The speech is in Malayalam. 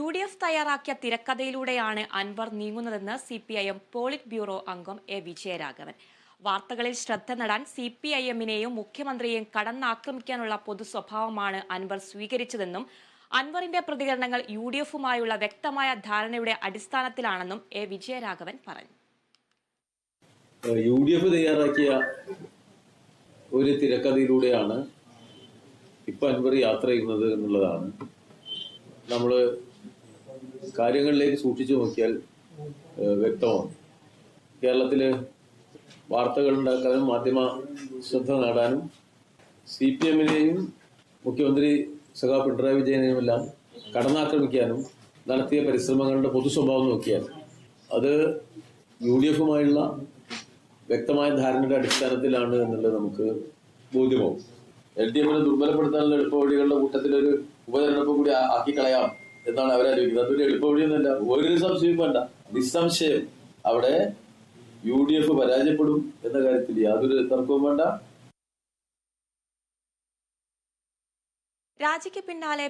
UDF തയ്യാറാക്കിയ തിരക്കഥയിലൂടെയാണ് അൻവർ നീങ്ങുന്നതെന്ന് CPIM പോളിറ്റ് ബ്യൂറോ അംഗം എ വിജയരാഘവൻ. വാർത്തകളിൽ ശ്രദ്ധ നേടാൻ CPIMനെയും മുഖ്യമന്ത്രിയെയും കടന്നാക്രമിക്കാനുള്ള പൊതു സ്വഭാവമാണ് അൻവർ സ്വീകരിച്ചതെന്നും അൻവറിന്റെ പ്രതികരണങ്ങൾ UDFുമായുള്ള വ്യക്തമായ ധാരണയുടെ അടിസ്ഥാനത്തിലാണെന്നും എ വിജയരാഘവൻ പറഞ്ഞു. UDF തയ്യാറാക്കിയ ഒരു തിരക്കഥയിലൂടെയാണ് ഇപ്പൊ അൻവർ യാത്ര ചെയ്യുന്നത് എന്നുള്ളതാണ് നമ്മൾ കാര്യങ്ങളിലേക്ക് സൂക്ഷിച്ചു നോക്കിയാൽ വ്യക്തമാണ്. കേരളത്തില് വാർത്തകൾ ഉണ്ടാക്കാനും മാധ്യമ ശ്രദ്ധ നേടാനും CPMനെയും മുഖ്യമന്ത്രി സഖാ പിണറായി വിജയനെയും എല്ലാം കടന്നാക്രമിക്കാനും നടത്തിയ പരിശ്രമങ്ങളുടെ പൊതു സ്വഭാവം നോക്കിയാൽ അത് UDFുമായുള്ള വ്യക്തമായ ധാരണയുടെ അടിസ്ഥാനത്തിലാണ് എന്നുള്ളത് നമുക്ക് ബോധ്യമാവും. LDFനെ ദുർബലപ്പെടുത്താനുള്ള എളുപ്പവഴികളുടെ കൂട്ടത്തിലൊരു ഉപതെരഞ്ഞെടുപ്പ് കൂടി ആക്കിക്കളയാം എന്നാണ് അവരാലോചിക്കുന്നത്. അതൊരു എളുപ്പവഴിയൊന്നുമല്ല, ഒരു സംശയവും വേണ്ട. നിസ്സംശയം അവിടെ UDF പരാജയപ്പെടും എന്ന കാര്യത്തിൽ യാതൊരു തർക്കവും വേണ്ട. രാജിക്ക് പിന്നാലെ